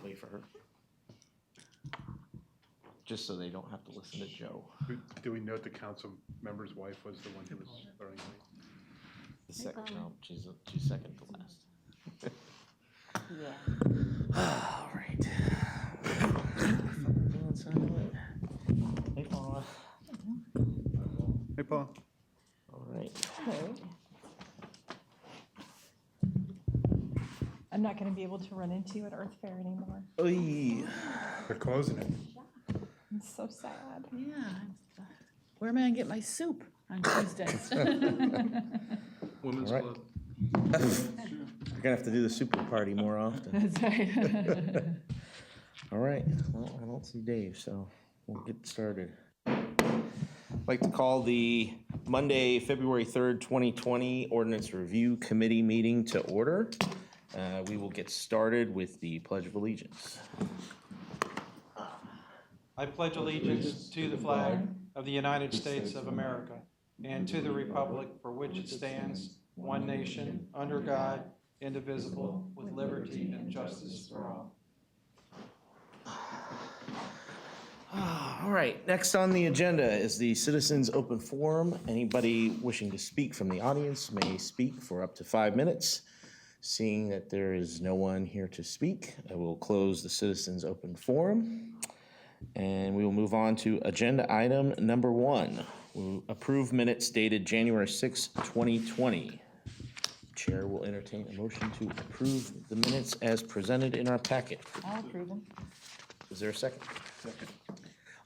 wait for her. Just so they don't have to listen to Joe. Do we note the council member's wife was the one who was starting late? The second, no, she's second to last. Yeah. All right. Hey, Paula. Hey, Paul. All right. Okay. I'm not gonna be able to run into you at Earth Fair anymore. Oy. They're closing it. I'm so sad. Yeah. Where am I gonna get my soup on Tuesdays? Women's All right. Club. You're gonna have to do the super party more often. That's right. All right. Well, I don't see Dave, so we'll get started. I'd like to call the Monday, February 3rd, 2020 Ordinance Review Committee meeting to order. We will get started with the Pledge of Allegiance. I pledge allegiance to the flag of the United States of America and to the republic for which it stands, one nation, under God, indivisible, with liberty and justice for all. All right, next on the agenda is the Citizens Open Forum. Anybody wishing to speak from the audience may speak for up to 5 minutes. Seeing that there is no one here to speak, I will close the Citizens Open Forum. And we will move on to agenda item number 1. We'll approve minutes dated January 6, 2020. Chair will entertain a motion to approve the minutes as presented in our packet. I'll approve them. Is there a second? Second.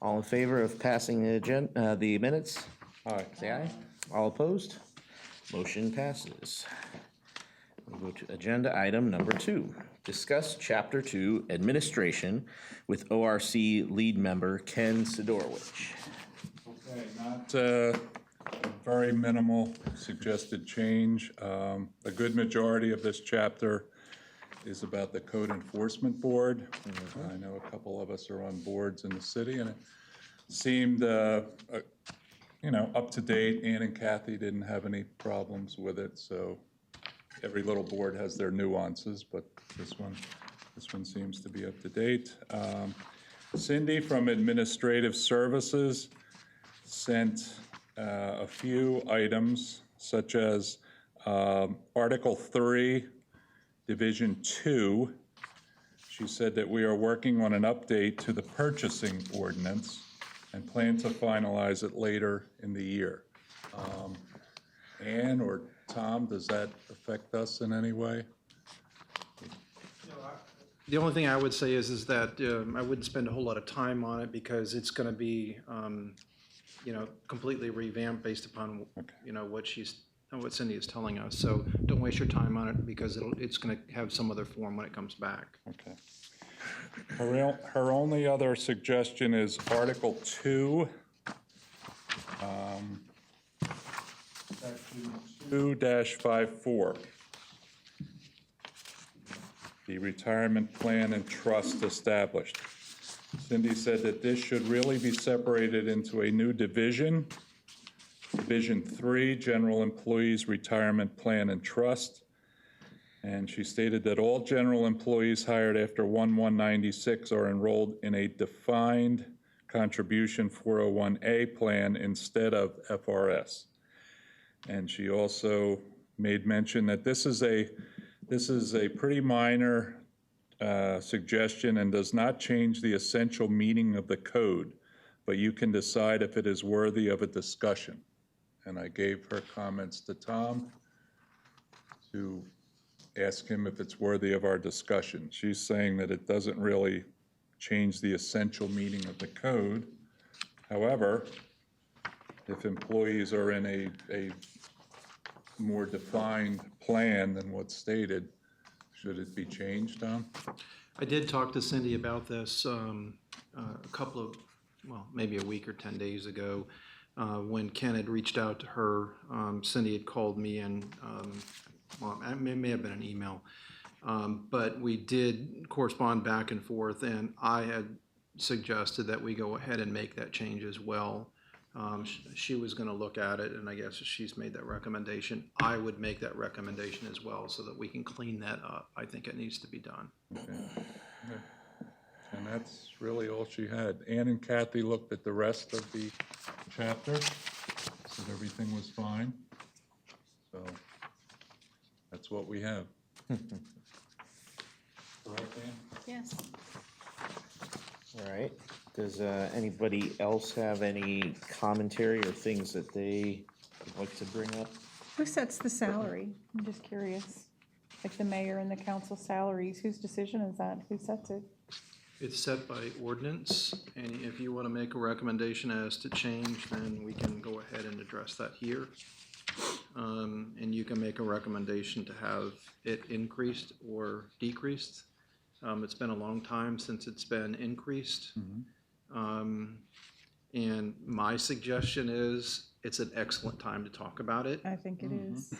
All in favor of passing the minutes? Aye. Say aye. All opposed? Motion passes. We'll go to agenda item number 2. Discuss Chapter 2 Administration with ORC lead member Ken Sidorowicz. Okay, not very minimal suggested change. A good majority of this chapter is about the Code Enforcement Board. I know a couple of us are on boards in the city, and it seemed, up to date. Ann and Kathy didn't have any problems with it, so every little board has their nuances, but this one seems to be up to date. Cindy from Administrative Services sent a few items, such as Article 3, Division 2. She said that we are working on an update to the purchasing ordinance and plan to finalize it later in the year. Ann or Tom, does that affect us in any way? The only thing I would say is that I wouldn't spend a whole lot of time on it because it's going to be, completely revamped based upon, what Cindy is telling us. So don't waste your time on it because it's going to have some other form when it comes back. Okay. Her only other suggestion is Article 2, Section 2-54. The retirement plan and trust established. Cindy said that this should really be separated into a new division. Division 3, General Employees Retirement Plan and Trust. And she stated that all general employees hired after 1/1/96 are enrolled in a defined contribution 401A plan instead of FRS. And she also made mention that this is a pretty minor suggestion and does not change the essential meaning of the code, but you can decide if it is worthy of a discussion. And I gave her comments to Tom to ask him if it's worthy of our discussion. She's saying that it doesn't really change the essential meaning of the code. However, if employees are in a more defined plan than what's stated, should it be changed, Tom? I did talk to Cindy about this a couple of, maybe a week or 10 days ago. When Ken had reached out to her, Cindy had called me and, it may have been an email, but we did correspond back and forth, and I had suggested that we go ahead and make that change as well. She was going to look at it, and I guess she's made that recommendation. I would make that recommendation as well so that we can clean that up. I think it needs to be done. Okay. that's really all she had. Ann and Kathy looked at the rest of the chapter, said everything was fine. So that's what we have. Correct, Ann? Yes. All right. Does anybody else have any commentary or things that they would like to bring up? Who sets the salary? I'm just curious. Like the mayor and the council salaries, whose decision is that? Who sets it? It's set by ordinance, and if you want to make a recommendation as to change, then we can go ahead and address that here. And you can make a recommendation to have it increased or decreased. It's been a long time since it's been increased. And my suggestion is, it's an excellent time to talk about it. I think it is.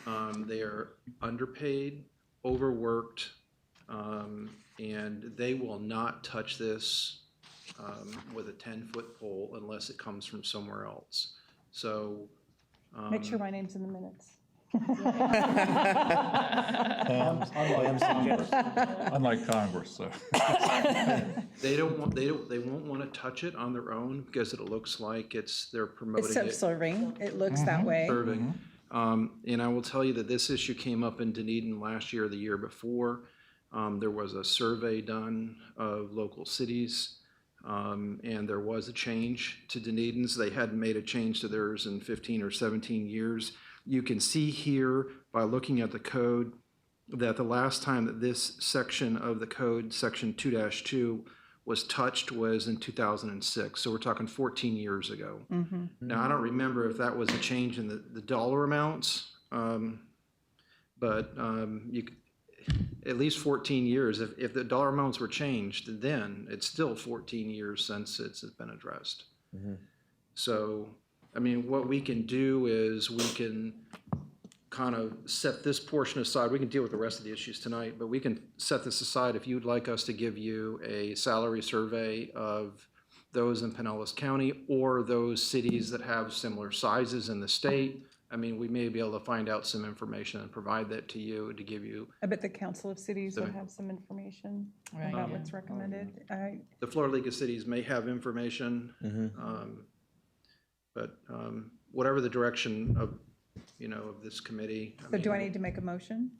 They are underpaid, overworked, and they will not touch this with a 10-foot pole unless it comes from somewhere else. So. Make sure my name's in the minutes. Unlike Congress, so. They won't want to touch it on their own because it looks like they're promoting It's it. self-serving. It looks that way. Serving. And I will tell you that this issue came up in Dunedin last year or the year before. There was a survey done of local cities, and there was a change to Dunedin's. They hadn't made a change to theirs in 15 or 17 years. You can see here by looking at the code that the last time that this section of the code, section 2-2, was touched was in 2006. So we're talking 14 years ago. Now, I don't remember if that was a change in the dollar amounts, but at least 14 years. If the dollar amounts were changed, then it's still 14 years since it's been addressed. So, I mean, what we can do is we can kind of set this portion aside. We can deal with the rest of the issues tonight, but we can set this aside if you'd like us to give you a salary survey of those in Pinellas County or those cities that have similar sizes in the state. I mean, we may be able to find out some information and provide that to you to give you. I bet the Council of Cities would have some information Right. about what's recommended. The Florida League of Cities may have information, but whatever the direction of, of this committee. So do I need to make a motion?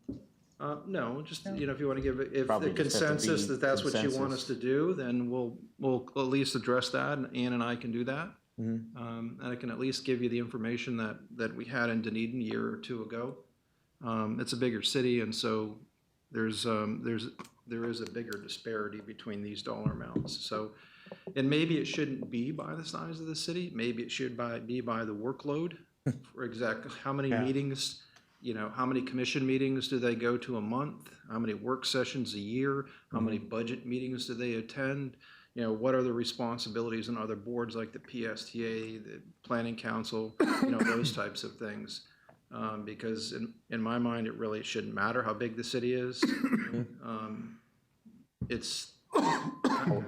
No, just, if you want to give, if the Probably just have to consensus be that that's what you want us consensus. to do, then we'll at least address that, and Ann and I can do that. And I can at least give you the information that we had in Dunedin a year or two ago. It's a bigger city, and so there is a bigger disparity between these dollar amounts. So, and maybe it shouldn't be by the size of the city. Maybe it should be by the workload. For exactly how many meetings, how many commission meetings do they go to a month? How many work sessions a year? How many budget meetings do they attend? What are the responsibilities in other boards like the PSTA, the Planning Council, those types of things. Because in my mind, it really shouldn't matter how big the city is. It's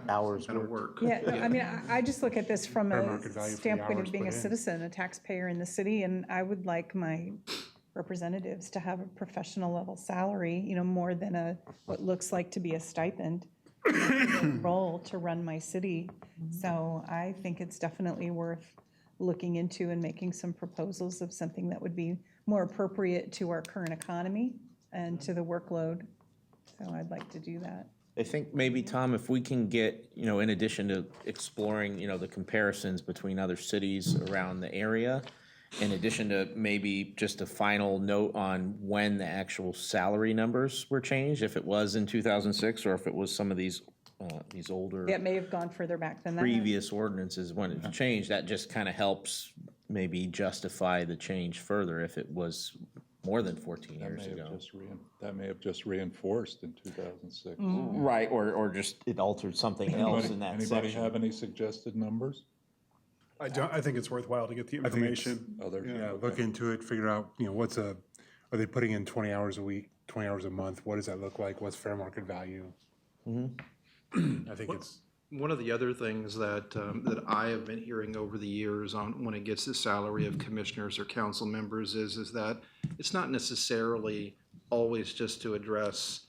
Hours kind of worked. work. Yeah, no, I mean, I just look at this from Fair a market value for the standpoint hours of being a put in. citizen, a taxpayer in the city, and I would like my representatives to have a professional level salary, more than what looks like to be a stipend role to run my city. So I think it's definitely worth looking into and making some proposals of something that would be more appropriate to our current economy and to the workload. So I'd like to do that. I think maybe, Tom, if we can get, in addition to exploring, the comparisons between other cities around the area, in addition to maybe just a final note on when the actual salary numbers were changed, if it was in 2006 or if it was some of these older It may have gone further back than that. previous ordinances when it changed, that just kind of helps maybe justify the change further if it was more than 14 years ago. That may have just reinforced in 2006. Right, or just it altered something else in that Anybody section. have any suggested numbers? I think it's worthwhile to get the information. Others? Yeah, look into it, figure out, are they putting in 20 hours a week, 20 hours a month? What does that look like? What's fair market value? I think it's, One of the other things that I have been hearing over the years on when it gets to salary of commissioners or council members is that it's not necessarily always just to address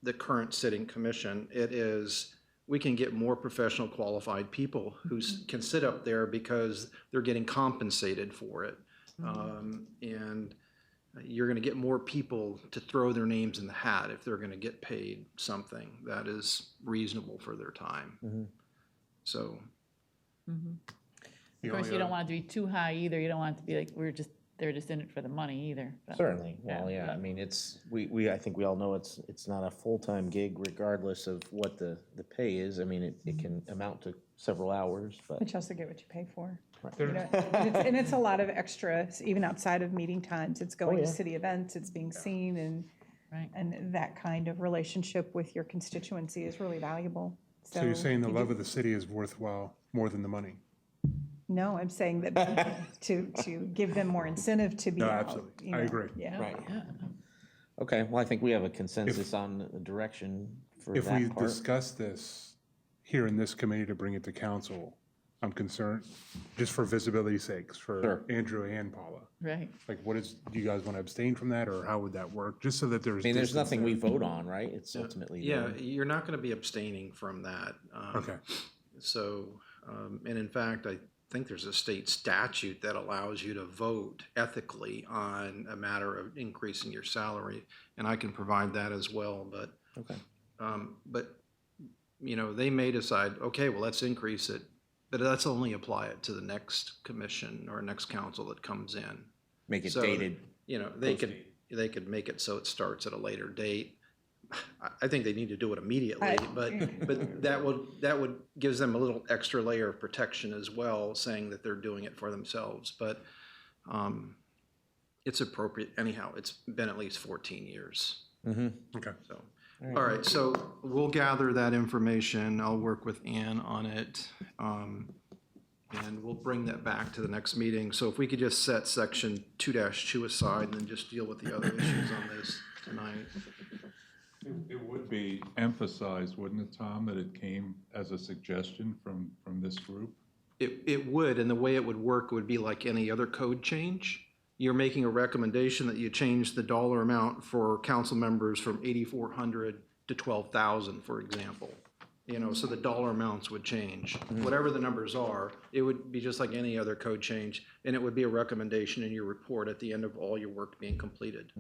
the current sitting commission. It is we can get more professional qualified people who can sit up there because they're getting compensated for it. And you're going to get more people to throw their names in the hat if they're going to get paid something that is reasonable for their time. So, Of course, you don't want it to be too high either. You don't want it to be like, they're just in it for the money either. but- Certainly, well, Yeah, yeah, I mean, I think we all know it's not a full-time gig regardless of what the pay is. I mean, it can amount to several hours, but. But you also get what you pay for. You know, and it's a lot of extra, even outside of meeting times. It's going to yeah. city events, it's being seen, Right. and that kind of relationship with your constituency is really valuable. So you're saying the love of the city is worthwhile more than the money? No, I'm saying that to give them more incentive to be No, out. absolutely. you I know. agree. Yeah. Right. Okay, well, I think we have a consensus on the direction for If we that part. discuss this here in this committee to bring it to council, I'm concerned, just for visibility's sakes, for Sure. Andrew and Paula. Right. Like, do you guys want to abstain from that, or how would that work? Just so that there's. I mean, there's distance nothing we there. vote on, right? It's ultimately. yeah, them. you're not going to be abstaining from that. Okay. So, and in fact, I think there's a state statute that allows you to vote ethically on a matter of increasing your salary, and I can provide that as well. But, Okay. they may decide, okay, well, let's increase it, but let's only apply it to the next commission or next council that comes in. Make it So, dated. They could make it so it starts at a later date. I think they need to do it immediately, but that would gives them a little extra layer of protection as well, saying that they're doing it for themselves. But it's appropriate anyhow. It's been at least 14 years. Okay. So, all right. So we'll gather that information. I'll work with Ann on it, and we'll bring that back to the next meeting. So if we could just set section 2-2 aside and then just deal with the other issues on this tonight. It would be emphasized, wouldn't it, Tom, that it came as a suggestion from this group? It would, and the way it would work would be like any other code change. You're making a recommendation that you change the dollar amount for council members from 8,400 to 12,000, for example. So the dollar amounts would change. Whatever the numbers are, it would be just like any other code change, and it would be a recommendation in your report at the end of all your work being completed.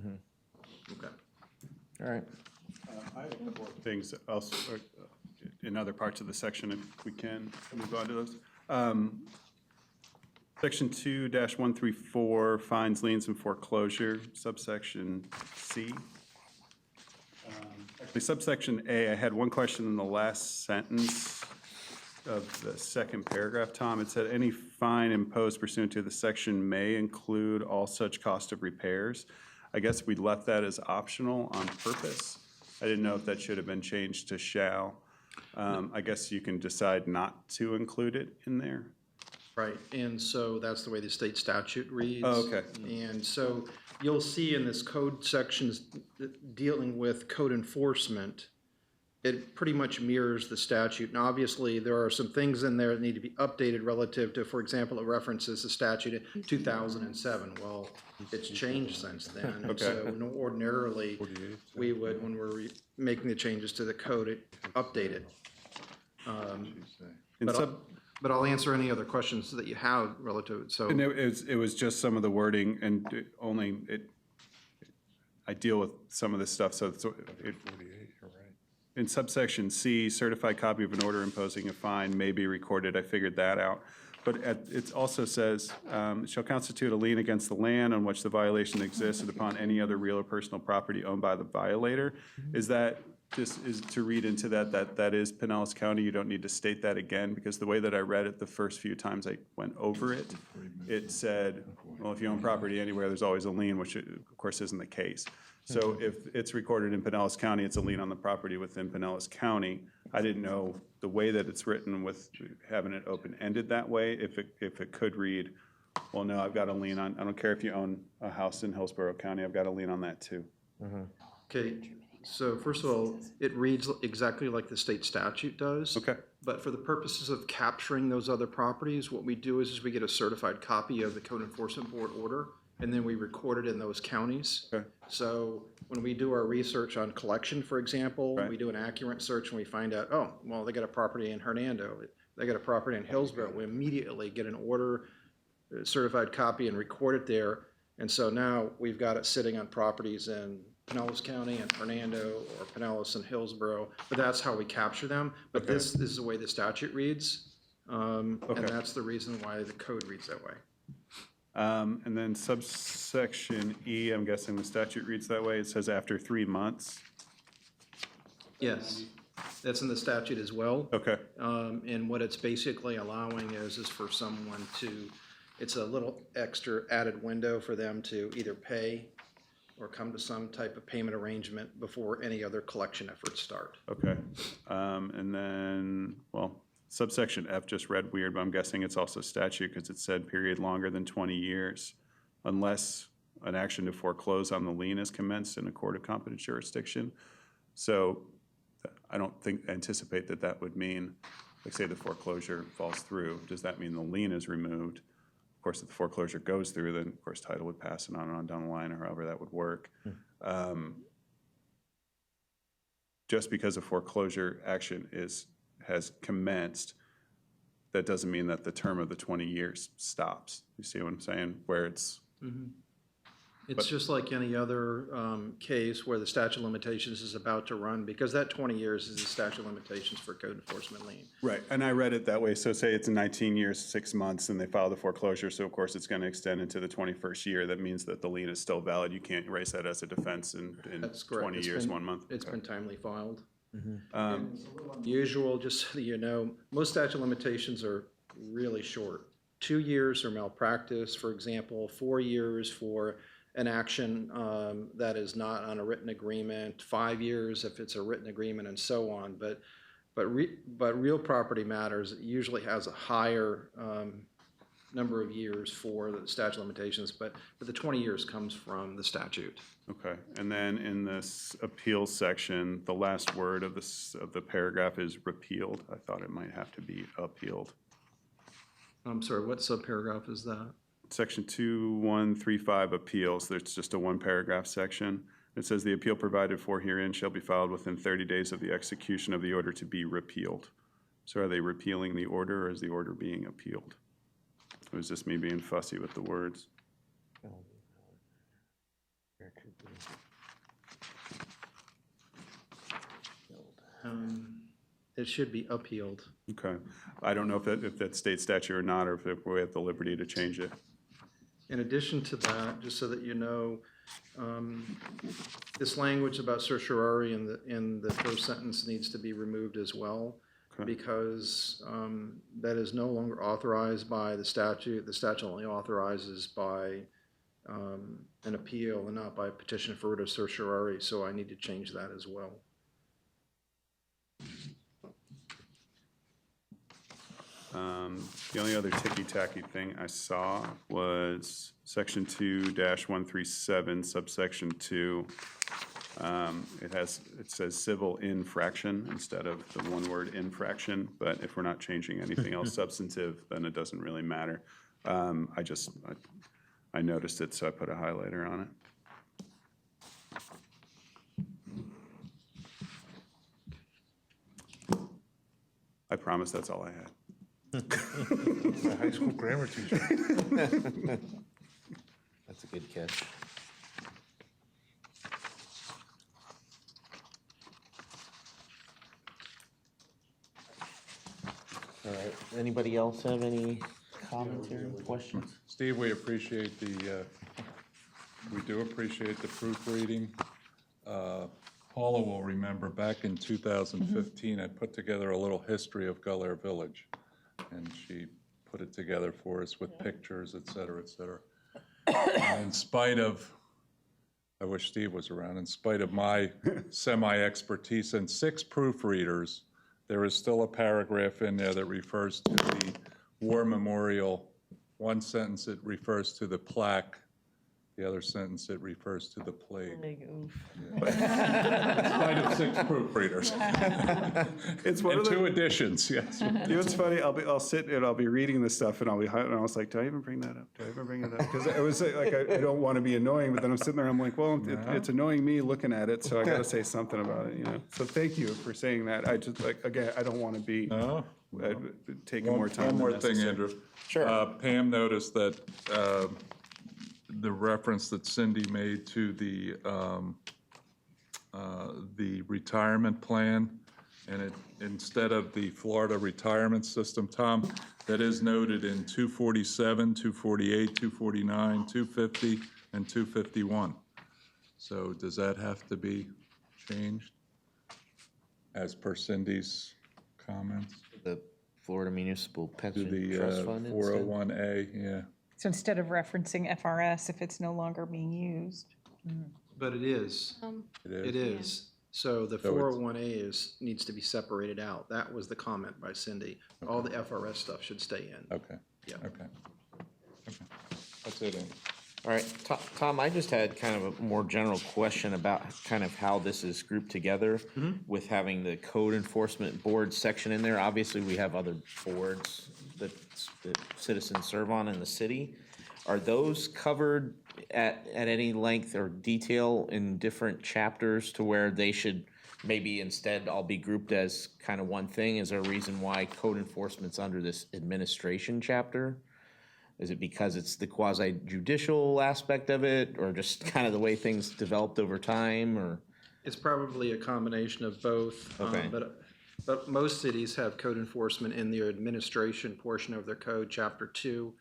Okay. All right. I have a couple of things else in other parts of the section, if we can move on to those. Section 2-134, fines, liens, and foreclosure, subsection C. Actually, subsection A, I had one question in the last sentence of the second paragraph, Tom. It said, any fine imposed pursuant to the section may include all such cost of repairs. I guess we left that as optional on purpose. I didn't know if that should have been changed to shall. I guess you can decide not to include it in there. Right, and so that's the way the state statute reads. Oh, okay. And so you'll see in this code sections dealing with code enforcement, it pretty much mirrors the statute. And obviously, there are some things in there that need to be updated relative to, for example, it references the statute in 2007. Well, it's changed since then. And so ordinarily, we would, when we're making the changes to the code, update it. But I'll answer any other questions that you have relative, so. And it was just some of the wording, and I deal with some of this stuff, so in subsection C, certified copy of an order imposing a fine may be recorded. I figured that out. But it also says, shall constitute a lien against the land on which the violation exists and upon any other real or personal property owned by the violator. Is that just is to read into that is Pinellas County? You don't need to state that again, because the way that I read it the first few times I went over it, it said, well, if you own property anywhere, there's always a lien, which of course isn't the case. So if it's recorded in Pinellas County, it's a lien on the property within Pinellas County. I didn't know the way that it's written with having it open-ended that way, if it could read, well, no, I've got a lien on, I don't care if you own a house in Hillsborough County, I've got a lien on that too. Okay, so first of all, it reads exactly like the state statute does. Okay. But for the purposes of capturing those other properties, what we do is we get a certified copy of the Code Enforcement Board order, and then we record it in those counties. Okay. So when we do our research on collection, for example, Right. we do an accurate search and we find out, oh, well, they got a property in Hernando, they got a property in Hillsborough. We immediately get an order, a certified copy, and record it there. And so now we've got it sitting on properties in Pinellas County and Hernando, or Pinellas and Hillsborough, but that's how we capture them. But this is the way the statute reads, and that's the reason why the code reads that way. And then subsection E, I'm guessing the statute reads that way. It says after 3 months. Yes, that's in the statute as well. Okay, And what it's basically allowing is for someone to, it's a little extra added window for them to either pay or come to some type of payment arrangement before any other collection efforts start. okay. And then, well, subsection F just read weird, but I'm guessing it's also statute because it said period longer than 20 years unless an action to foreclose on the lien is commenced in a court of competent jurisdiction. So I don't anticipate that that would mean, like say the foreclosure falls through, does that mean the lien is removed? Of course, if the foreclosure goes through, then of course title would pass it on and on down the line, or however that would work. Just because a foreclosure action has commenced, that doesn't mean that the term of the 20 years stops. You see what I'm saying? Where it's, It's just like any other case where the statute of limitations is about to run, because that 20 years is the statute of limitations for code enforcement lien. right, and I read it that way. So say it's 19 years, 6 months, and they file the foreclosure, so of course it's going to extend into the 21st year. That means that the lien is still valid. You can't raise that as a defense in That's correct. 20 It's years, been- 1 month. It's been timely filed. Um, Usual, just so you know, most statute of limitations are really short. 2 years for malpractice, for example, 4 years for an action that is not on a written agreement, 5 years if it's a written agreement, and so on. But real property matters usually has a higher number of years for the statute of limitations, but the 20 years comes from the statute. Okay, and then in this appeals section, the last word of the paragraph is repealed. I thought it might have to be appealed. I'm sorry, what subparagraph is that? Section 2135 appeals, there's just a 1-paragraph section. It says the appeal provided for herein shall be filed within 30 days of the execution of the order to be repealed. So are they repealing the order, or is the order being appealed? Or is this me being fussy with the words? It should be appealed. Okay, I don't know if that states statute or not, or if we have the liberty to change it. In addition to that, just so that you know, this language about certiorari in the first sentence needs to be removed as well, Okay. because that is no longer authorized by the statute. The statute only authorizes by an appeal and not by petition for writ of certiorari, so I need to change that as well. The only other ticky-tacky thing I saw was section 2-137, subsection 2. It says civil infraction instead of the one-word infraction, but if we're not changing anything else substantive, then it doesn't really matter. I noticed it, so I put a highlighter on it. I promise that's all I had. A high school grammar teacher. That's a good catch. All right, anybody else have any commentary, questions? Steve, we appreciate we do appreciate the proofreading. Paula will remember back in 2015, I put together a little history of Gullair Village, and she put it together for us with pictures, et cetera, et cetera. And in spite of, I wish Steve was around, in spite of my semi-expertise and 6 proofreaders, there is still a paragraph in there that refers to the war memorial. One sentence, it refers to the plaque The other sentence, it refers to the plague. Like, oof. Despite of 6 proofreaders. It's one And of the. 2 additions, yes. You know what's funny? I'll sit and I'll be reading this stuff and I'll be, and I was like, do I even bring that up? Do I even bring it up? Because I was like, I don't want to be annoying, but then I'm sitting there, I'm like, well, it's annoying me looking at it, so I got to say something about it, you know? So thank you for saying that. I just, like, again, I don't want to be No? taking more time One than more thing, necessary. Andrew. Sure. Pam noticed that the reference that Cindy made to the retirement plan, and it, instead of the Florida retirement system, Tom, that is noted in 247, 248, 249, 250, and 251. So does that have to be changed as per Cindy's comments? The Florida Municipal To Pension the Trust Fund instead? 401A, yeah. So instead of referencing FRS, if it's no longer being used. But it is. It is. So the So it's- 401A needs to be separated out. That was the comment by Cindy. All the FRS stuff should stay in. Okay. Yeah. Okay. Okay. That's it, Andy. All right, Tom, I just had kind of a more general question about kind of how this is grouped together with having the code enforcement board section in there. Obviously, we have other boards that citizens serve on in the city. Are those covered at any length or detail in different chapters to where they should maybe instead all be grouped as kind of one thing? Is there a reason why code enforcement's under this administration chapter? Is it because it's the quasi judicial aspect of it, or just kind of the way things developed over time, or? It's probably a combination of both. Okay. But most cities have code enforcement in their administration portion of their code, Chapter 2.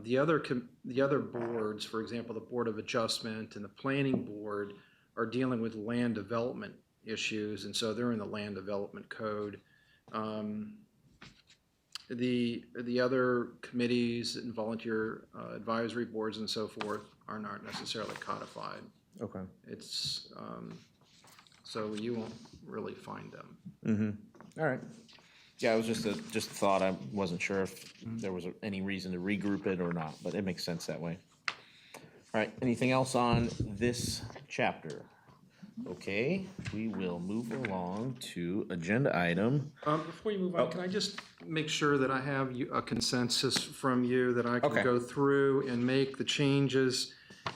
The other boards, for example, the Board of Adjustment and the Planning Board, are dealing with land development issues, and so they're in the land development code. The other committees and volunteer advisory boards and so forth are not necessarily codified. Okay. It's, so you won't really find them. All right. Yeah, it was just a thought. I wasn't sure if there was any reason to regroup it or not, but it makes sense that way. All right, anything else on this chapter? Okay, we will move along to agenda item. Before you move on, can I just make sure that I have a consensus from you that I Okay. can go through and make the changes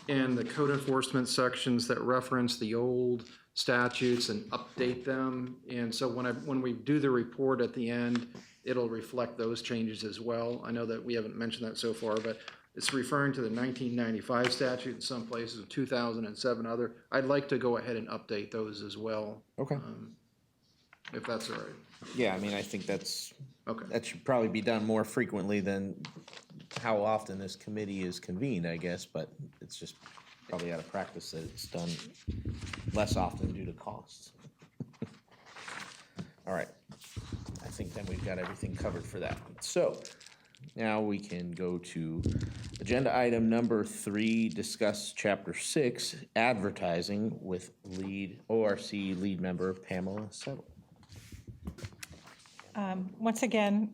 in the code enforcement sections that reference the old statutes and update them? And so when we do the report at the end, it'll reflect those changes as well. I know that we haven't mentioned that so far, but it's referring to the 1995 statute in some places, and 2007 other. I'd like to go ahead and update those as well. Okay. If that's all right. Yeah, I mean, I think that Okay. should probably be done more frequently than how often this committee is convened, I guess, but it's just probably out of practice that it's done less often due to costs. All right, I think then we've got everything covered for that. So now we can go to agenda item number 3, discuss chapter 6, advertising with ORC lead member Pamela Settle. Once again,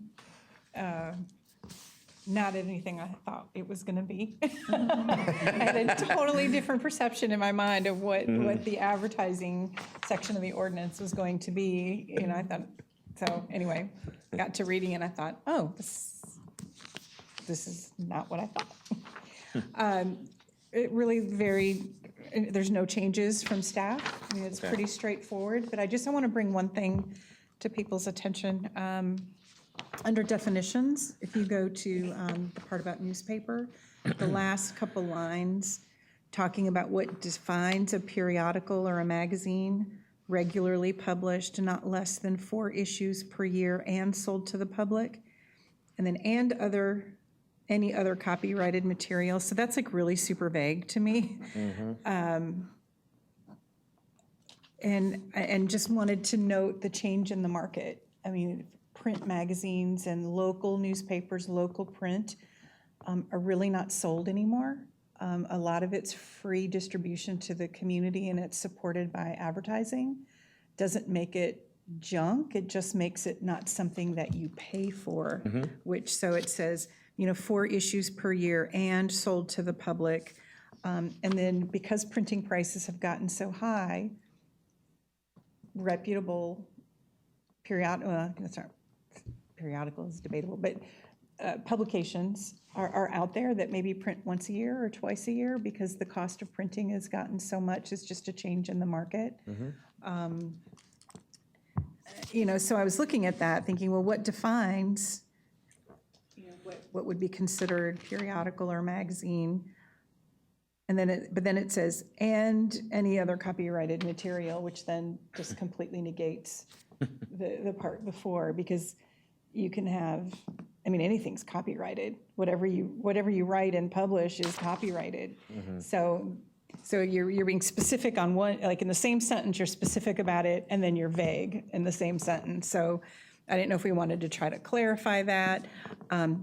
not anything I thought it was gonna be. I had a totally different perception in my mind of what the advertising section of the ordinance was going to be. You know, I thought, so anyway, got to reading and I thought, oh, this is not what I thought. It really there's no changes from staff. I mean, it's pretty straightforward, but I want to bring one thing to people's attention. Under definitions, if you go to the part about newspaper, the last couple lines talking about what defines a periodical or a magazine, regularly published, not less than 4 issues per year and sold to the public, and then any other copyrighted material. So that's like really super vague to me. And just wanted to note the change in the market. I mean, print magazines and local newspapers, local print, are really not sold anymore. A lot of it's free distribution to the community and it's supported by advertising. Doesn't make it junk, it just makes it not something that you pay for, so it says, 4 issues per year and sold to the public. And then because printing prices have gotten so high, reputable periodical is debatable, but publications are out there that maybe print once a year or twice a year because the cost of printing has gotten so much. It's just a change in the market. So I was looking at that thinking, well, what defines, what would be considered periodical or magazine? And then but then it says, and any other copyrighted material, which then just completely negates the part before, because you can have, anything's copyrighted. Whatever you write and publish is copyrighted. So you're being specific on one, like in the same sentence, you're specific about it, and then you're vague in the same sentence. So I didn't know if we wanted to try to clarify that,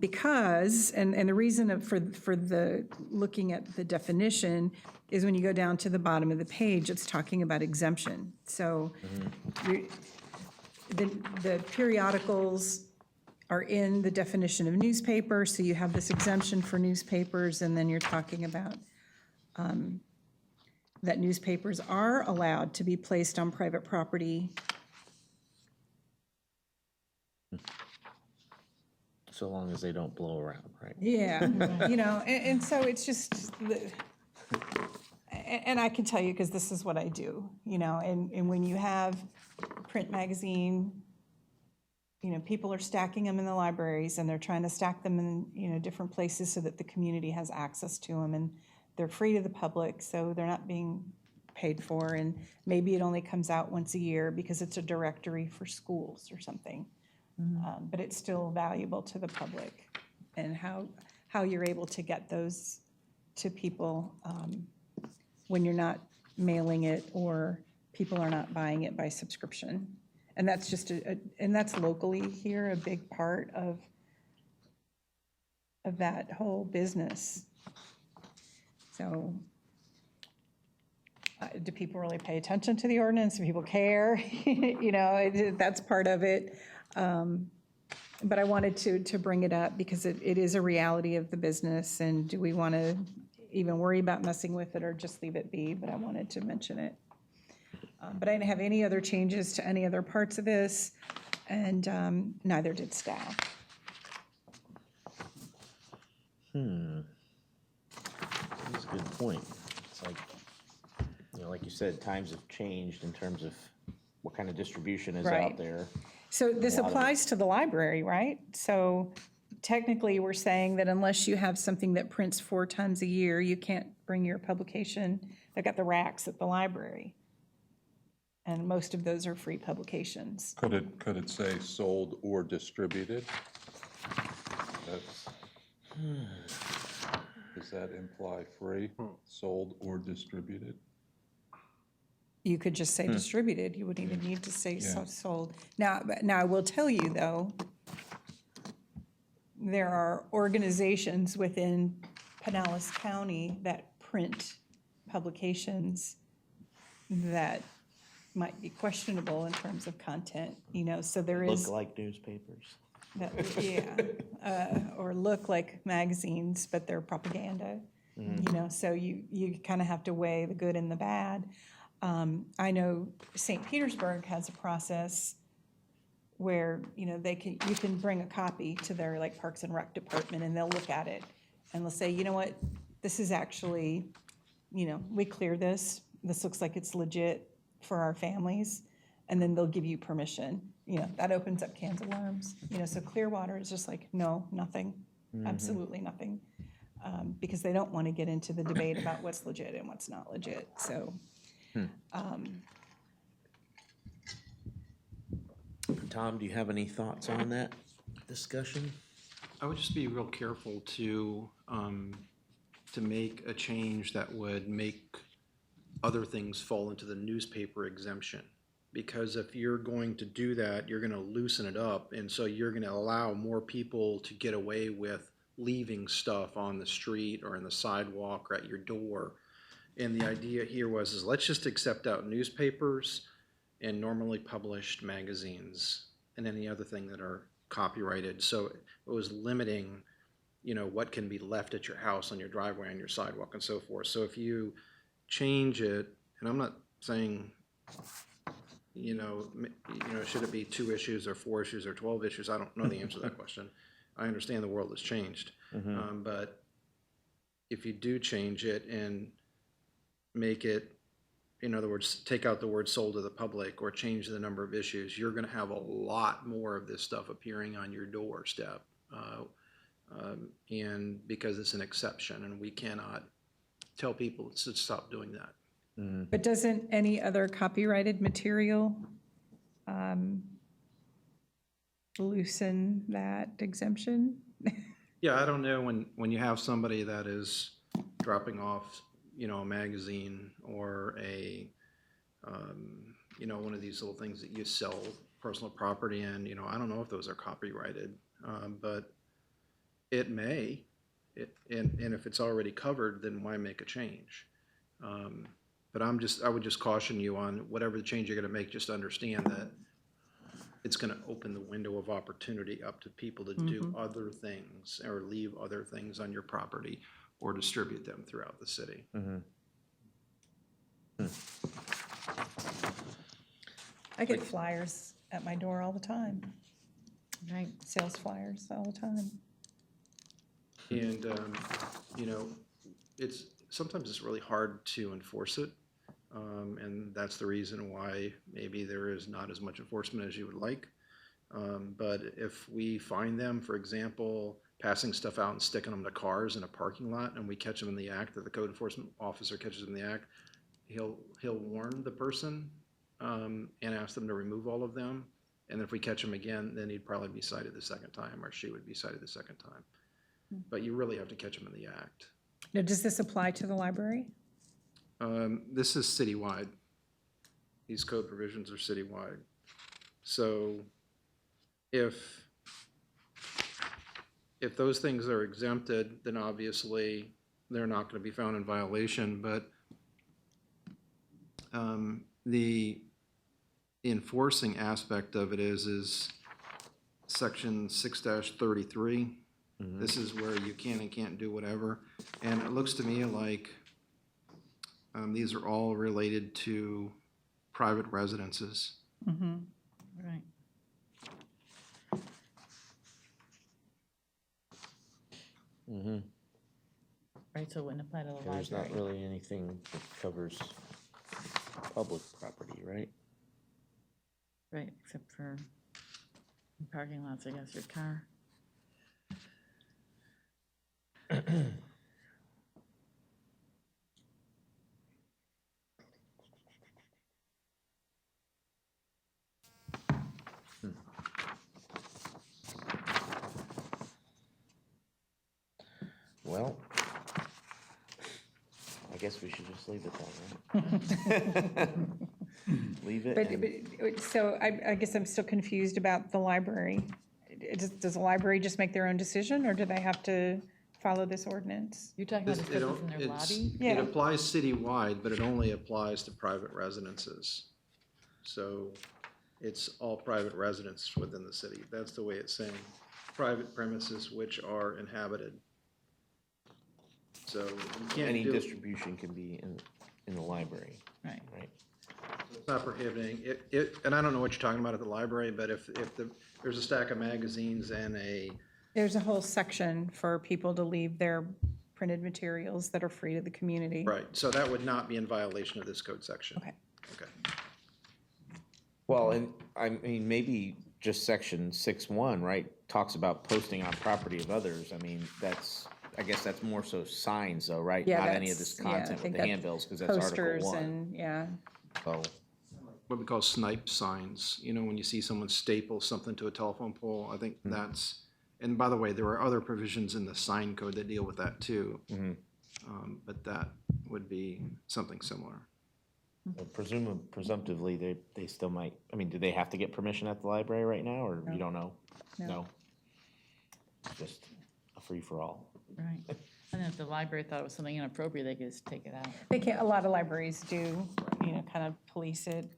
because, and the reason for the looking at the definition is when you go down to the bottom of the page, it's talking about exemption. So the periodicals are in the definition of newspaper, so you have this exemption for newspapers, and then you're talking about that newspapers are allowed to be placed on private property. So long as they don't blow around, right? Yeah, and so it's just, and I can tell you, because this is what I do, and when you have print magazine, people are stacking them in the libraries, and they're trying to stack them in, different places so that the community has access to them, and they're free to the public, so they're not being paid for, and maybe it only comes out once a year because it's a directory for schools or something. But it's still valuable to the public, and how you're able to get those to people when you're not mailing it or people are not buying it by subscription. And that's just and that's locally here a big part of that whole business. So do people really pay attention to the ordinance? Do people care? That's part of it. But I wanted to bring it up because it is a reality of the business, and do we want to even worry about messing with it or just leave it be? But I wanted to mention it. But I didn't have any other changes to any other parts of this, and neither did staff. That's a good point. It's like, like you said, times have changed in terms of what kind of distribution is Right. out there. So this lot of applies to the library, right? So technically, we're saying that unless you have something that prints 4 times a year, you can't bring your publication. They've got the racks at the library, and most of those are free publications. Could it say sold or distributed? That's, does that imply free, sold or distributed? You could just say distributed. You wouldn't even need to say Yeah. sold. Now, I will tell you, though, there are organizations within Pinellas County that print publications that might be questionable in terms of content, so there is. Look like newspapers. Or look like magazines, but they're propaganda, so you kind of have to weigh the good and the bad. I know St. Petersburg has a process where, you can bring a copy to their Parks and Rec department, and they'll look at it and they'll say, you know what, this is actually, we clear this looks like it's legit for our families, and then they'll give you permission. That opens up cans of worms. So Clearwater is just like, no, nothing, absolutely nothing, because they don't want to get into the debate about what's legit and what's not legit. So. Tom, do you have any thoughts on that discussion? I would just be real careful to make a change that would make other things fall into the newspaper exemption. Because if you're going to do that, you're going to loosen it up, and so you're going to allow more people to get away with leaving stuff on the street or in the sidewalk or at your door. And the idea here was let's just accept out newspapers and normally published magazines and any other thing that are copyrighted. So it was limiting what can be left at your house, on your driveway, on your sidewalk, and so forth. So if you change it, and I'm not saying, should it be 2 issues or 4 issues or 12 issues? I don't know the answer to that question. I understand the world has changed. But if you do change it and make it, in other words, take out the word sold to the public or change the number of issues, you're going to have a lot more of this stuff appearing on your doorstep. And because it's an exception, and we cannot tell people to stop doing that. But doesn't any other copyrighted material loosen that exemption? Yeah, I don't know when you have somebody that is dropping off, a magazine or a, one of these little things that you sell personal property in, I don't know if those are copyrighted, but it may, and if it's already covered, then why make a change? But I would just caution you on whatever the change you're gonna make, just understand that it's gonna open the window of opportunity up to people to do other things or leave other things on your property or distribute them throughout the city. I get flyers at my door all the time, Right. sales flyers all the time. And, sometimes it's really hard to enforce it. And that's the reason why maybe there is not as much enforcement as you would like. But if we find them, for example, passing stuff out and sticking them to cars in a parking lot, and we catch them in the act, that the code enforcement officer catches them in the act, he'll warn the person and ask them to remove all of them. And if we catch him again, then he'd probably be cited the second time, or she would be cited the second time. But you really have to catch them in the act. Now, does this apply to the library? This is citywide. These code provisions are citywide. So if those things are exempted, then obviously they're not going to be found in violation. But the enforcing aspect of it is section 6-33. This is where you can and can't do whatever. And it looks to me like these are all related to private residences. Right. Right, so it wouldn't apply to the There's not library. really anything that covers public property, right? Right, except for parking lots, I guess, your car. Well, I guess we should just leave it then, right? Leave it and, But, so I guess I'm still confused about the library. Does the library just make their own decision, or do they have to follow this ordinance? You're talking about This- the it stuff o- that's in their it's- lobby? Yeah. It applies citywide, but it only applies to private residences. So it's all private residents within the city. That's the way it's saying. Private premises which are inhabited. So you can't any do, distribution can be in the library, Right. right? it's not prohibiting, and I don't know what you're talking about at the library, but if there's a stack of magazines and There's a whole section for people to leave their printed materials that are free to the community. right, so that would not be in violation of this code section. Okay. Okay. Well, and I mean, maybe just section 6.1, right, talks about posting on property of others. I mean, I guess that's more so signs though, right? Yeah, Not any of this that's- yeah, I content with think the that handbills, because that's Article Posters 1. and, yeah. So, What we call snipe signs, when you see someone staple something to a telephone pole, I think that's, and by the way, there are other provisions in the sign code that deal with that too. But that would be something similar. presumptively, they still might, I mean, do they have to get permission at the library right now, or you don't know? No. Just a free-for-all. Right. And then if the library thought it was something inappropriate, they could just take it out. They can, a lot of libraries do, kind of police it.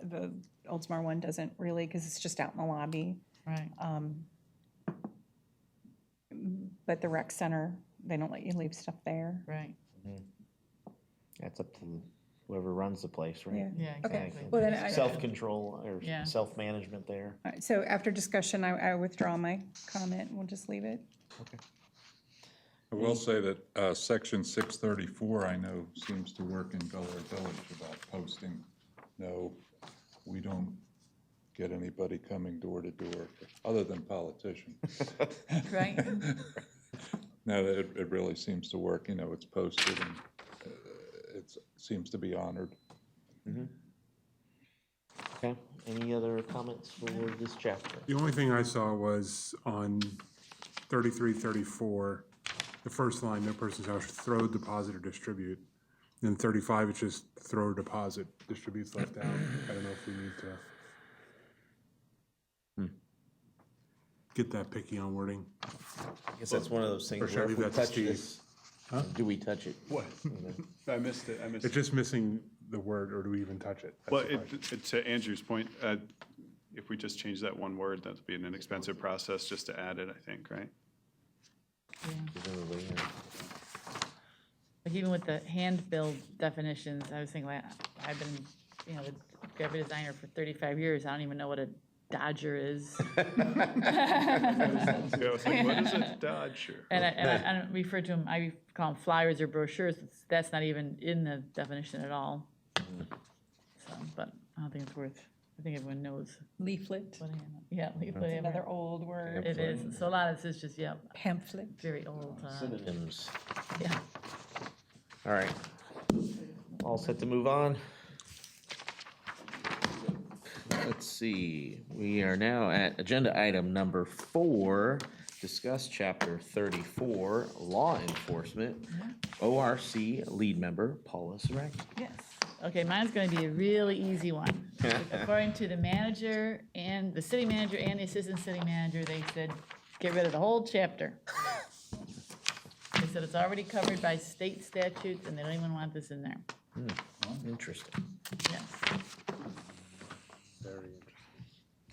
The Oldsmar one doesn't really, because it's just out in the lobby. Right. but the rec center, they don't let you leave stuff there. Right, That's up to whoever runs the place, right? Yeah. yeah, Okay. exactly. Well, then I- Self-control or Yeah. self-management there. All right, so after discussion, I withdraw my comment. We'll just leave it. I will say that section 634, I know, seems to work in Bel Air Village about posting. No, we don't get anybody coming door to door, other than politicians. Right, No, it really seems to work, you know, it's posted and it seems to be honored. Okay, any other comments for this chapter? The only thing I saw was on 33, 34, the first line, no person shall throw, deposit, or distribute. Then 35, it's just throw, deposit, distribute's left out. I don't know if we need to get that picky on wording. I guess that's one of those Or things should I where if leave we that to touch Steve? this, do we touch it? What? I missed it, I missed It's it. just missing the word, or do we even touch it? That's Well, the question. to Andrew's point, if we just change that one word, that'd be an inexpensive process just to add it, I think, right? Presumably, yeah. like even with the hand-built definitions, I was thinking, like, I've been, the graphic designer for 35 years, I don't even know what a Dodger is. Yeah, I was like, what is a Dodger? And I don't refer to them, I call them flyers or brochures, that's not even in the definition at all. So, but I don't think it's worth, I think everyone knows Leaflet, what leaflet. another old word. It is, so a lot of this is just, Pamphlet. very old, Synonyms. yeah. All right. All set to move on? Let's see, we are now at agenda item number 4, discuss chapter 34, law enforcement, ORC lead member Paula Saraki. Yes. Okay, mine's gonna be a really easy one. According to the manager and the city manager and the assistant city manager, they said, get rid of the whole chapter. They said it's already covered by state statutes and they don't even want this in there. Interesting. Yes. Very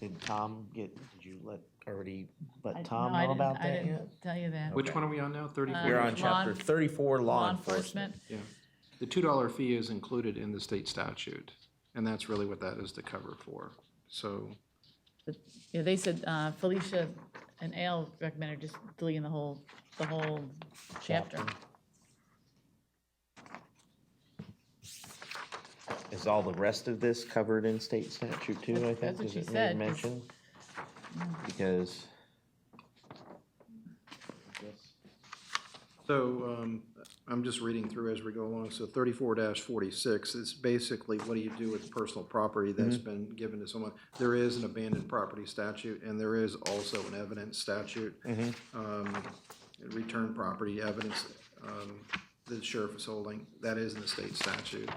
interesting. Did you let I- Tom no, I know didn't- about I that didn't yet? tell you that. Which one are we on now? 34? We're on law chapter en- 34, law enforcement. Yeah. The $2 fee is included in the state statute, and that's really what that is to cover for. So, Yeah, they said, Felicia and Al recommended just deleting the whole chapter. Is all the rest of this covered in state statute too, I think? That's what is she it made said, 'cause- mention? Because. so I'm just reading through as we go along. So 34-46 is basically what do you do with personal property that's been given to someone? There is an abandoned property statute, and there is also an evidence statute. Return property evidence the sheriff is holding, that is in the state statute.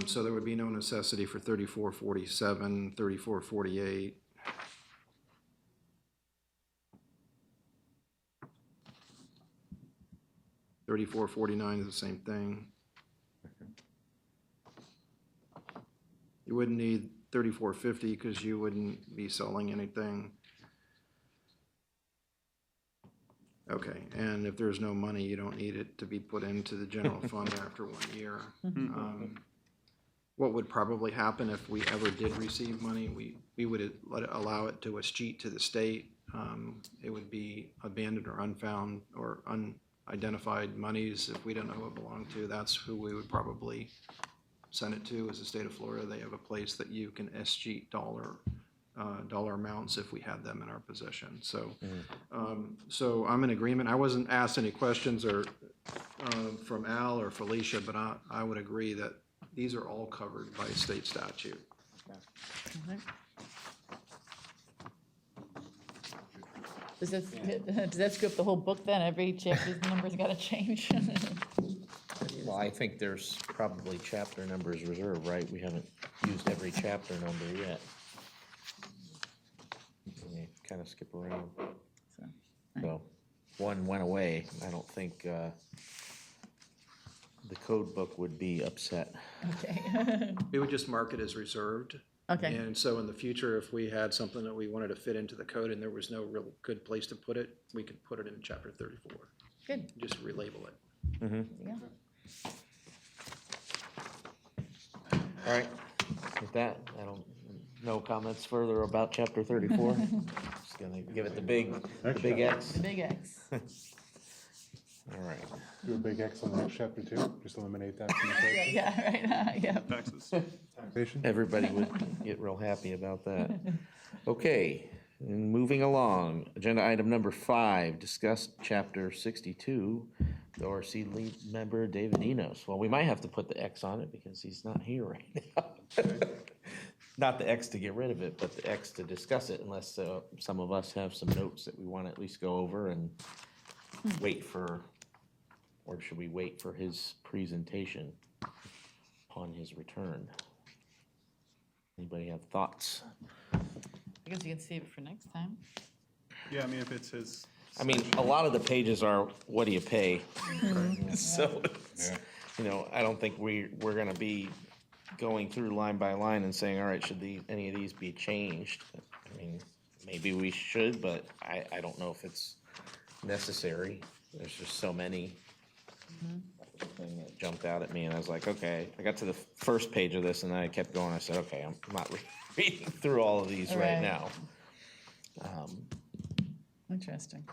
So there would be no necessity for 34-47, 34-48. $34.49 is the same thing. You wouldn't need $34.50 because you wouldn't be selling anything. Okay, and if there's no money, you don't need it to be put into the general fund after 1 year. What would probably happen if we ever did receive money, we would allow it to escheat to the state. It would be abandoned or unfound or unidentified monies. If we don't know who it belonged to, that's who we would probably send it to, is the state of Florida. They have a place that you can escheat dollar amounts if we had them in our possession. So, so I'm in agreement. I wasn't asked any questions or from Al or Felicia, but I would agree that these are all covered by state statute. Does that scoop the whole book then? Every chapter's number's gotta change? Well, I think there's probably chapter numbers reserved, right? We haven't used every chapter number yet. We kind of skip around. So, one went away. I don't think the code book would be upset. Okay. We would just mark it as reserved. Okay, And so in the future, if we had something that we wanted to fit into the code and there was no real good place to put it, we could put it in chapter 34. good. Just relabel it. Yeah. All right, with that, no comments further about chapter 34? Just gonna give it the big X. The big X. All right. Do a big X on the next chapter too, just eliminate that from the code. Yeah, right, yeah. Taxes. Taxation. Everybody would get real happy about that. Okay, and moving along, agenda item number 5, discuss chapter 62, the ORC lead member David Enos. Well, we might have to put the X on it because he's not here right now. Not the X to get rid of it, but the X to discuss it, unless some of us have some notes that we want to at least go over and wait for, or should we wait for his presentation upon his return? Anybody have thoughts? I guess you can save it for next time. Yeah, I mean, if it's his. I mean, a lot of the pages are, what do you pay? So, it's, I don't think we're gonna be going through line by line and saying, all right, should any of these be changed? I mean, maybe we should, but I don't know if it's necessary. There's just so many. Thing that jumped out at me, and I was like, okay, I got to the first page of this, and then I kept going. I said, okay, I'm not reading through all of these right Right. now. Interesting.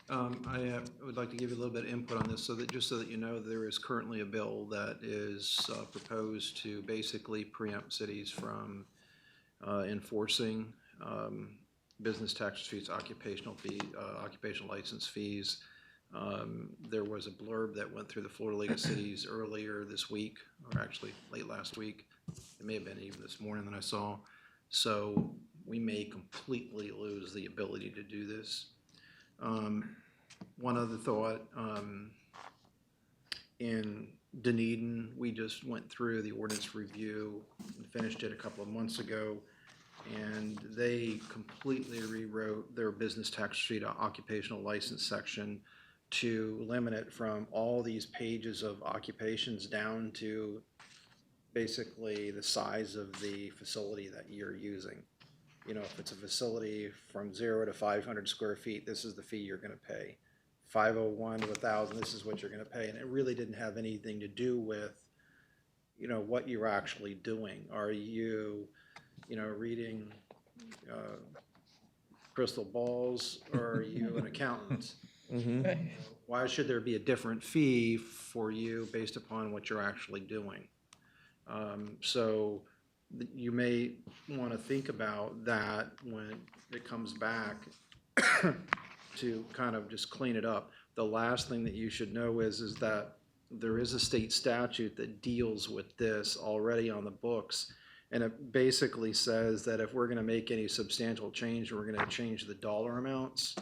I would like to give you a little bit of input on this, just so that you know, there is currently a bill that is proposed to basically preempt cities from enforcing business tax fees, occupational license fees. There was a blurb that went through the Florida League of Cities earlier this week, or actually late last week. It may have been even this morning that I saw. So we may completely lose the ability to do this. One other thought, in Dunedin, we just went through the ordinance review and finished it a couple of months ago, and they completely rewrote their business tax street occupational license section to limit it from all these pages of occupations down to basically the size of the facility that you're using. If it's a facility from 0 to 500 square feet, this is the fee you're gonna pay. 501 to 1,000, this is what you're gonna pay. And it really didn't have anything to do with, what you're actually doing. Are you, reading crystal balls, or are you an accountant? Why should there be a different fee for you based upon what you're actually doing? So you may want to think about that when it comes back to kind of just clean it up. The last thing that you should know is that there is a state statute that deals with this already on the books. And it basically says that if we're going to make any substantial change, we're going to change the dollar amounts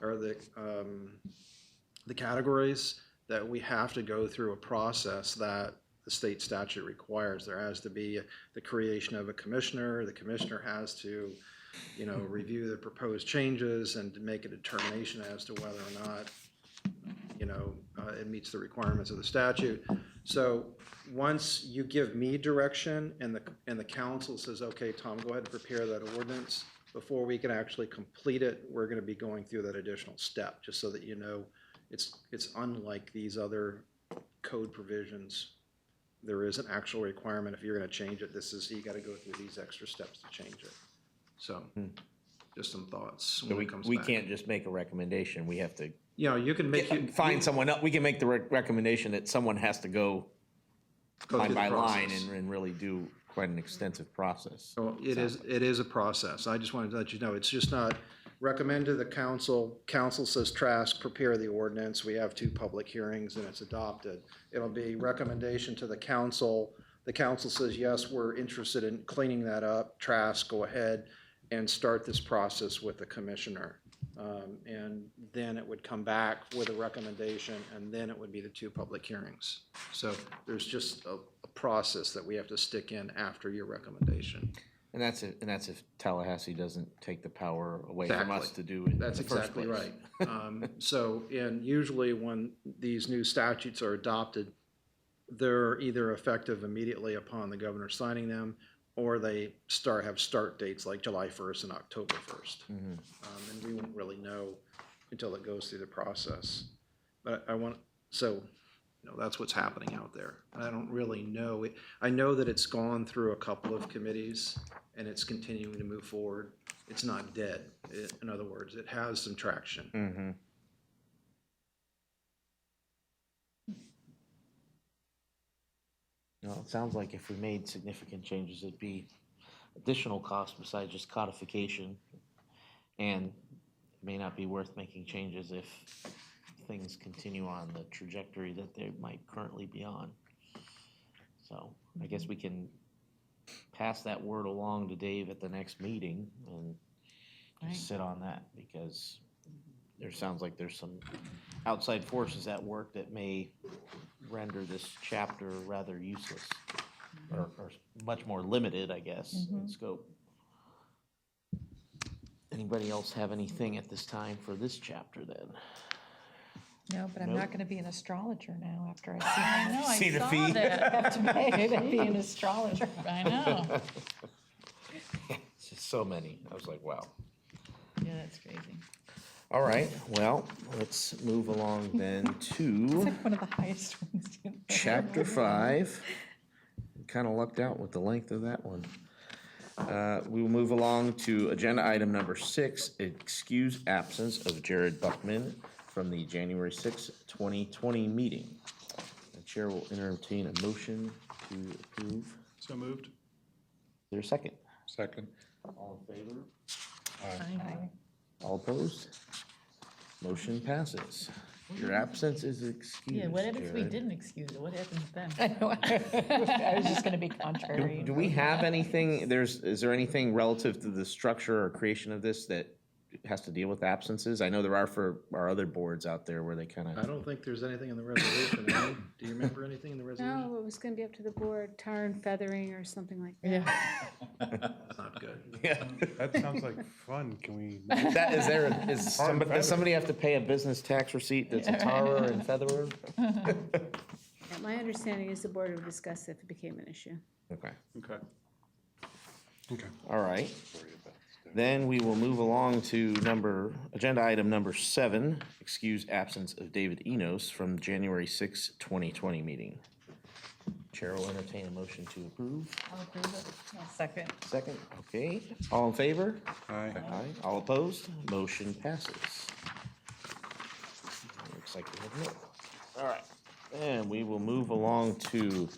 or the categories, that we have to go through a process that the state statute requires. There has to be the creation of a commissioner. The commissioner has to, review the proposed changes and to make a determination as to whether or not, it meets the requirements of the statute. So once you give me direction and the council says, okay, Tom, go ahead and prepare that ordinance, before we can actually complete it, we're going to be going through that additional step, just so that it's unlike these other code provisions. There is an actual requirement. If you're going to change it, you got to go through these extra steps to change it. So just some thoughts So when it comes we back. can't just make a recommendation. We have to You can make find someone else. We can make the recommendation that someone has to go line by line and really do quite an extensive process. So it is a process. I just wanted to let you know, it's just not recommend to the council. Council says, Trask, prepare the ordinance. We have 2 public hearings and it's adopted. It'll be recommendation to the council. The council says, yes, we're interested in cleaning that up. Trask, go ahead and start this process with the commissioner. And then it would come back with a recommendation, and then it would be the 2 public hearings. So there's just a process that we have to stick in after your recommendation. And that's if Tallahassee doesn't take the power away from us to do it in the That's first exactly place. right. And usually when these new statutes are adopted, they're either effective immediately upon the governor signing them, or they have start dates like July 1st and October 1st. And we won't really know until it goes through the process. But so, that's what's happening out there. And I don't really know. I know that it's gone through a couple of committees and it's continuing to move forward. It's not dead. In other words, it has some traction. Well, it sounds like if we made significant changes, it'd be additional cost besides just codification. And it may not be worth making changes if things continue on the trajectory that they might currently be on. So I guess we can pass that word along to Dave at the next meeting and just sit on that, because there sounds like there's some outside forces at work that may render this chapter rather useless, or much more limited, I guess, in scope. Anybody else have anything at this time for this chapter then? No, but I'm Nope. not gonna be an astrologer now after I I know, I See the saw fee? that. have to pay to be an astrologer. I know. It's just so many. I was like, wow. Yeah, that's crazy. All right, well, let's move along then to One of the highest ones. chapter 5. Kind of lucked out with the length of that one. We will move along to agenda item number 6, excuse absence of Jared Buckman from the January 6, 2020 meeting. The chair will entertain a motion to approve. So moved. Is there a second? Second. All in favor? Aye. All opposed? Motion passes. Your absence is excused, Yeah, what happens if we Jared. didn't excuse it? What happens then? I know, I was just gonna be contrary. Do we have anything, is there anything relative to the structure or creation of this that has to deal with absences? I know there are for our other boards out there where they kind I of, don't think there's anything in the resolution. Amy? Do you remember anything in the resolution? No, it was gonna be up to the board, tar and feathering or something like that. Yeah. That's not good. yeah. That sounds like fun. Can we? That, does somebody have to pay a business tax receipt that's a tarer and featherer? Yeah, my understanding is the board would discuss if it became an issue. Okay, Okay. Okay. all right. Then we will move along to agenda item number 7, excuse absence of David Enos from the January 6, 2020 meeting. Chair will entertain a motion to approve. I'll approve it. Second. Second, okay. All in favor? Aye. Aye. All opposed? Motion passes. Looks like we have no. All right. And we will move along to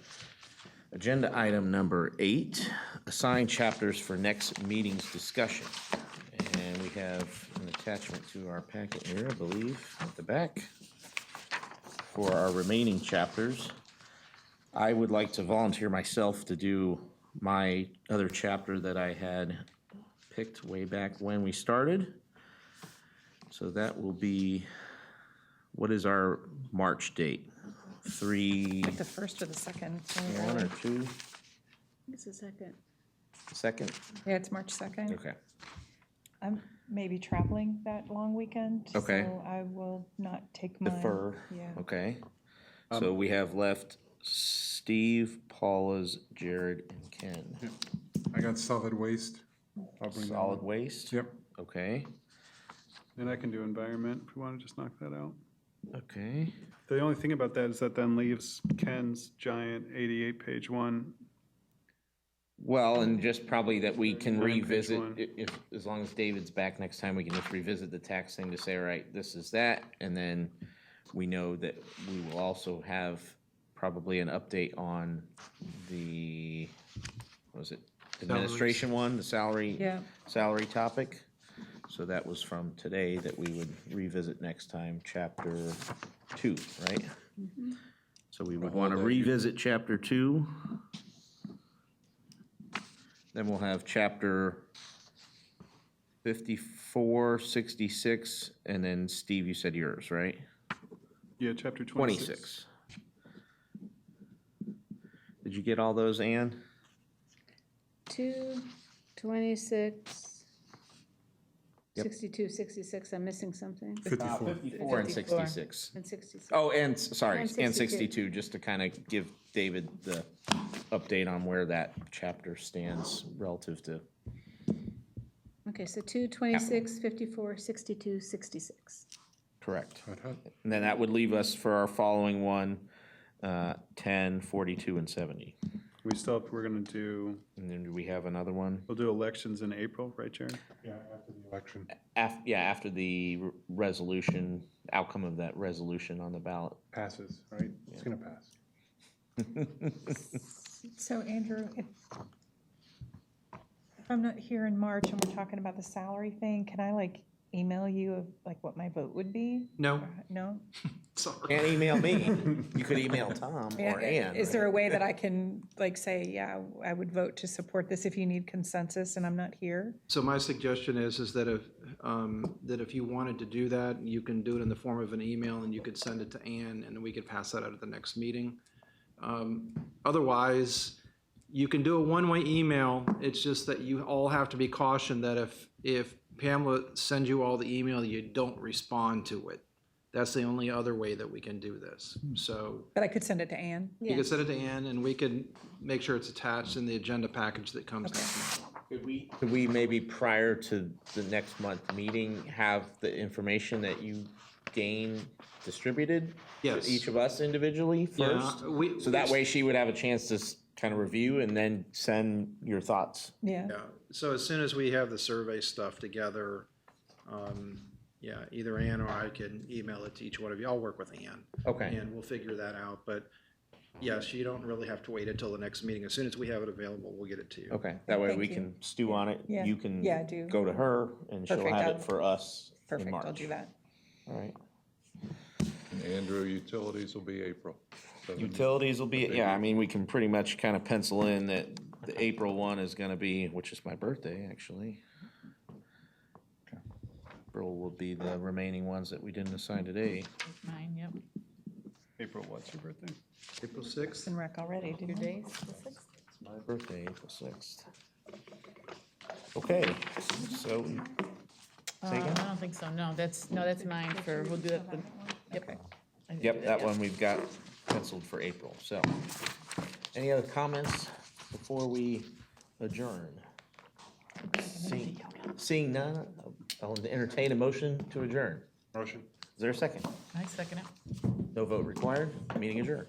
agenda item number 8, assign chapters for next meeting's discussion. And we have an attachment to our packet here, I believe, at the back for our remaining chapters. I would like to volunteer myself to do my other chapter that I had picked way back when we started. So that will be, what is our March date? 3, The first or the second? 1 or 2? It's a second. Second? Yeah, it's March 2nd. Okay. I'm maybe traveling that long weekend. Okay. So I will not take my. Defer. Yeah. Okay. So we have left Steve, Paula's, Jared, and Ken. I got solid waste. I'll bring that Solid one. waste? Yep. Okay, And I can do environment if we want to just knock that out. okay. The only thing about that is that then leaves Ken's giant 88-page one. Well, and just probably that we can 39, page revisit, one. if, as long as David's back next time, we can just revisit the tax thing to say, all right, this is that, and then we know that we will also have probably an update on the, what was it? Administration one, the salary. Yeah. Salary topic. So that was from today that we would revisit next time, chapter 2, right? So we would want to revisit chapter 2. Then we'll have chapter 54, 66, and then Steve, you said yours, right? Yeah, chapter 26. 26. Did you get all those, Ann? 2, 26, Yep. 62, 66, I'm missing something, 54. 54 and 66. and 66. Oh, and, sorry, And and 62. 62, just to kind of give David the update on where that chapter stands relative to, Okay, so 2, 26, 54, 62, 66. correct. And then that would leave us for our following one, 10, 42, and 70. We're gonna do, And then do we have another one? we'll do elections in April, right, Sharon? Yeah, after the election. After the resolution, outcome of that resolution on the ballot. Passes, right? It's gonna pass. So Andrew, if I'm not here in March and we're talking about the salary thing, can I like email you of like what my vote would be? No, No? sorry. Can't email me. You could email Tom or Ann. Is there a way that I can like say, yeah, I would vote to support this if you need consensus and I'm not here? So my suggestion is that if you wanted to do that, you can do it in the form of an email and you could send it to Ann and we could pass that out at the next meeting. Otherwise, you can do a one-way email. It's just that you all have to be cautioned that if Pamela sends you all the email, you don't respond to it. That's the only other way that we can do this. So But I could send it to Ann? you can send it to Ann and we can make sure it's attached in the agenda package that comes next month. Could we maybe prior to the next month meeting have the information that you gain distributed? Yes. To each of us individually Yeah, first? So that way she would have a chance to kind of review and then send your thoughts. Yeah. Yeah, so as soon as we have the survey stuff together, either Ann or I can email it to each one of you. I'll work with Ann. Okay. And we'll figure that out, but yes, you don't really have to wait until the next meeting. As soon as we have it available, we'll get it to you. Okay, that way Thank we you. can stew on it. Yeah. You can Yeah, do. go to her and she'll Perfect, have I'll- it for us in Perfect, March. I'll do that. All right. And Andrew, utilities will be April. Utilities will be, yeah, I mean, we can pretty much kind of pencil in that the April one is gonna be, which is my birthday, actually. April will be the remaining ones that we didn't assign today. Mine, yep. April, what's your birthday? April 6th? Been wreck already, Your didn't we? days, the sixth? My birthday, April 6th. Okay, so, say again? I don't think so, no, that's mine for, we'll do it, yep. I can Yep, do that yeah. one we've got penciled for April, so. Any other comments before we adjourn? Seeing none, I'll entertain a motion to adjourn. Motion. Is there a second? I second it. No vote required, meeting adjourned.